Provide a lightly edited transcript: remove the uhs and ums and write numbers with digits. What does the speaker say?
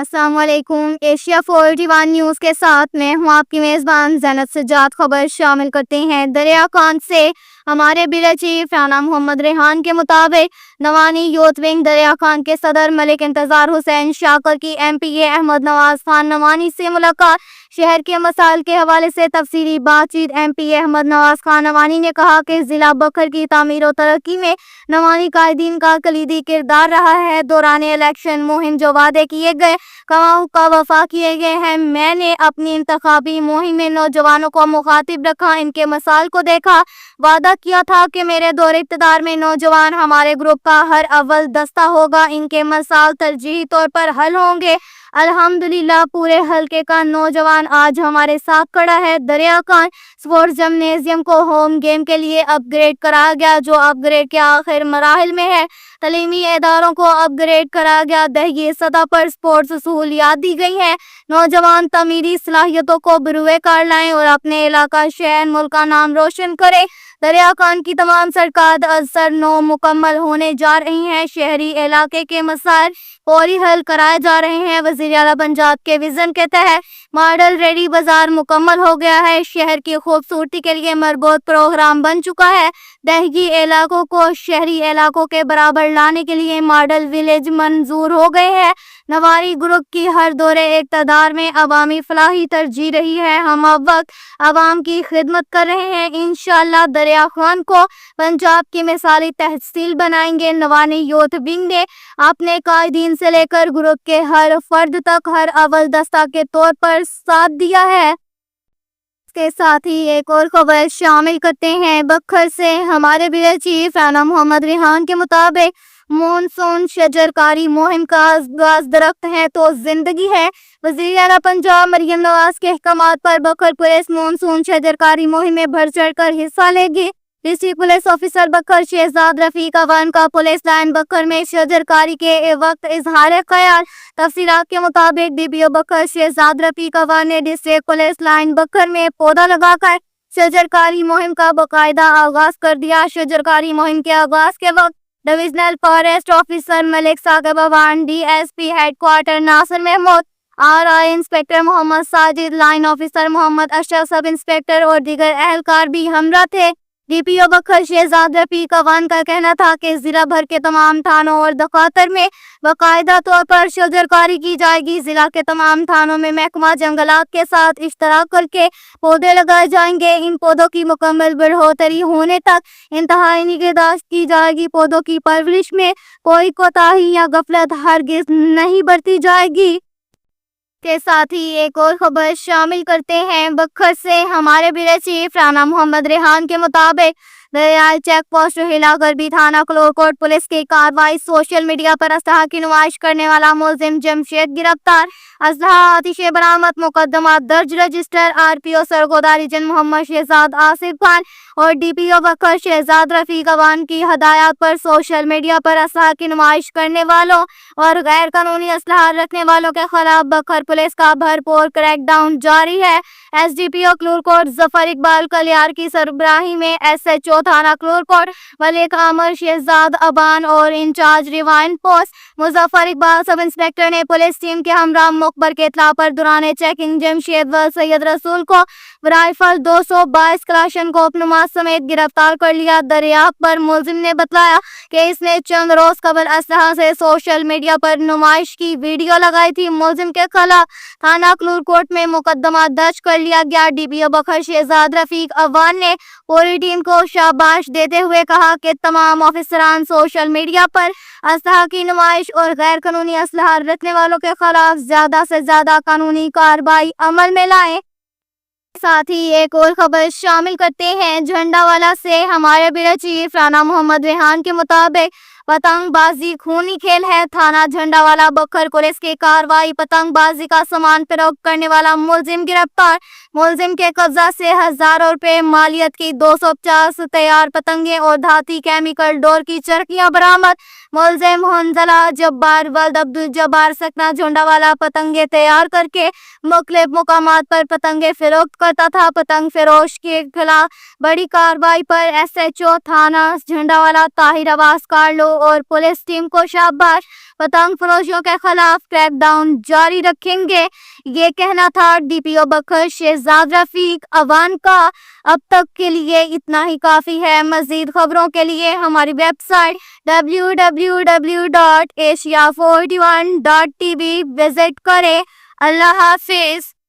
अस्सलाम वालेकुम। Asia 41 news के साथ मैं हूँ आपकी मेज़बान ज़ैनब सज्जाद। खबर शामिल करते हैं। दरिया खान से हमारे ब्यूरो चीफ राना मोहम्मद रेहान के मुताबिक नवानी यूथ विंग दरिया खान के सदर मलिक इंतजार हुसैन शाकर की MPA अहमद नवाज खान नवानी से मुलाकात। शहर के मसाइल के हवाले से तफसीली बातचीत। MPA अहमद नवाज खान नवानी ने कहा कि ज़िला बखर की तामीर और तरक्की में नवानी कायदीन का कलीदी किरदार रहा है। दौरान इलेक्शन मुहिम जो वादे किए गए कमाऊ का वफा किए गए हैं। मैंने अपनी इंतखाबी मुहिम में नौजवानों को मुखातिब रखा, इनके मसाइल को देखा, वादा किया था कि मेरे दौरे इक़्तिदार में नौजवान हमारे ग्रुप का हर अव्वल दस्ता होगा, इनके मसाइल तरजीही तौर पर हल होंगे। अल्हम्दुलिल्लाह पूरे हलके का नौजवान आज हमारे साथ खड़ा है। दरिया खान स्पोर्ट्स जिम्नेजियम को होम गेम के लिए अपग्रेड कराया गया, जो अपग्रेड के आखिर मराहिल में है। तलीमी इदारों को अपग्रेड कराया गया। दहगी सतह पर स्पोर्ट्स सहूलियात दी गई हैं। नौजवान तमीरी सलाहियतों को बरूए कार लाएं और अपने इलाका, शहर, मुल्क का नाम रोशन करें। दरिया खान की तमाम सरकार असर 9 मुकम्मल होने जा रही हैं। शहरी इलाके के मसाइल फौरी हल कराए जा रहे हैं। वज़ीर आला पंजाब के विजन के तहत मॉडल रेडी बाजार मुकम्मल हो गया है। शहर की खूबसूरती के लिए मरबूत प्रोग्राम बन चुका है। दहगी इलाकों को शहरी इलाकों के बराबर लाने के लिए मॉडल विलेज मंजूर हो गए हैं। नवानी ग्रुप की हर दौरे इक़्तिदार में अवामी फलाही तरजीह रही है। हम अब वक्त अवाम की खिदमत कर रहे हैं। इंशाअल्लाह दरिया खान को पंजाब की मिसाली तहसील बनाएंगे। नवानी यूथ विंग ने अपने कायदीन से लेकर ग्रुप के हर फर्द तक हर अव्वल दस्ता के तौर पर साथ दिया है। के साथ ही एक और खबर शामिल करते हैं। बखर से हमारे ब्यूरो चीफ राना मोहम्मद रेहान के मुताबिक मानसून शजरकारी मुहिम का आगाज दरख्त है तो जिंदगी है। वज़ीर आला पंजाब मरियम नवाज के अहकामात पर बखर पुलिस मानसून शजरकारी मुहिम में बढ़ चढ़ कर हिस्सा लेगी। डिस्ट्रिक्ट पुलिस ऑफिसर बखर शहजाद रफीक अवान का पुलिस लाइन बखर में शजरकारी के वक्त इजहार ख्याल। तफसीलात के मुताबिक DPO बखर शहजाद रफीक अवान ने डिस्ट्रिक्ट पुलिस लाइन बखर में पौधा लगाकर शजरकारी मुहिम का बाकायदा आगाज कर दिया। शजरकारी मुहिम के आगाज के वक्त divisional forest officer Malik Saqib Awan, DSP headquarter Nasir Mahmood, RI inspector Mohammad Sajid, line officer Mohammad Ashraf, sub inspector और दीगर अहलकार भी हमरा थे। DPO बखर शहजाद रफीक अवान का कहना था कि जिला भर के तमाम थानों और दफातर में बाकायदा तौर पर शजरकारी की जाएगी। जिला के तमाम थानों में महकमा जंगलात के साथ इश्तराक करके पौधे लगाए जाएंगे। इन पौधों की मुकम्मल बढ़ोतरी होने तक इंतहाई निगहदाश्त की जाएगी। पौधों की परवरिश में कोई कोताही या गफलत हरगिज नहीं बरती जाएगी। के साथ ही एक और खबर शामिल करते हैं। बखर से हमारे ब्यूरो चीफ राना मोहम्मद रेहान के मुताबिक दरियाई चेक पोस्ट हिलाकर भी थाना क्लोरकोट पुलिस की कार्रवाई। सोशल मीडिया पर असलहा की नुमाइश करने वाला मुलजिम जमशेद गिरफ्तार। असलहा आतिशे बरामद, मुकदमा दर्ज register. RPO Sargodha region Mohammad Shahzad Asif Khan और DPO बखर शहजाद रफीक अवान की हदायत पर सोशल मीडिया पर असलहा की नुमाइश करने वालों और गैर कानूनी असलहा रखने वालों के खिलाफ बखर पुलिस का भरपूर क्रैकडाउन जारी है। SDPO क्लोरकोट जफर इकबाल कलियार की सरबराही में SHO थाना क्लोरकोट मलिक आमर शहजाद अबान और इंचार्ज रिवाइन post Muzaffar Iqbal sub inspector ने पुलिस टीम के हमरा मुखबर के इत्तला पर दौरान चेकिंग जमशेद व सैयद रसूल को राइफल 222 कलाशनकोफ नुमा समेत गिरफ्तार कर लिया। दरियाफ्त पर मुलजिम ने बताया कि इसने चंद रोज कबल असलहा से सोशल मीडिया पर नुमाइश की वीडियो लगाई थी। मुलजिम के खिलाफ थाना क्लोरकोट में मुकदमा दर्ज कर लिया गया। DPO बखर शहजाद रफीक अवान ने पूरी टीम को शाबाश देते हुए कहा कि तमाम ऑफिसरान सोशल मीडिया पर असलहा की नुमाइश और गैर कानूनी असलहा रखने वालों के खिलाफ ज्यादा से ज्यादा कानूनी कार्रवाई अमल में लाएं। साथ ही एक और खबर शामिल करते हैं। झंडावाला से हमारे ब्यूरो चीफ राना मोहम्मद रेहान के मुताबिक पतंगबाजी खूनी खेल है। थाना झंडावाला बखर पुलिस की कार्रवाई। पतंगबाजी का सामान फरोख्त करने वाला मुलजिम गिरफ्तार। मुलजिम के कब्जा से हजारों रुपए मालियत की 250 तैयार पतंगे और धाती केमिकल डोर की चरखियां बरामद। मुलजिम हंजला जब्बार वल्द अब्दुल जब्बार सकना झंडावाला पतंगे तैयार करके मुख्तलिफ मुकामात पर पतंगे फरोख्त करता था। पतंग फरोश के खिलाफ बड़ी कार्रवाई पर SHO थाना झंडावाला ताहिर अब्बास कार्लो और पुलिस टीम को शाबाश। پتنگ فروشوں کے خلاف کریک ڈاؤن جاری رکھیں گے۔ یہ کہنا تھا ڈی پی او بخش شہزاد رفیق عوان کا۔ اب تک کے لیے اتنا ہی کافی ہے۔ مزید خبروں کے لیے ہماری ویب سائٹ www.asia41.tv وزٹ کریں۔ اللہ حافظ۔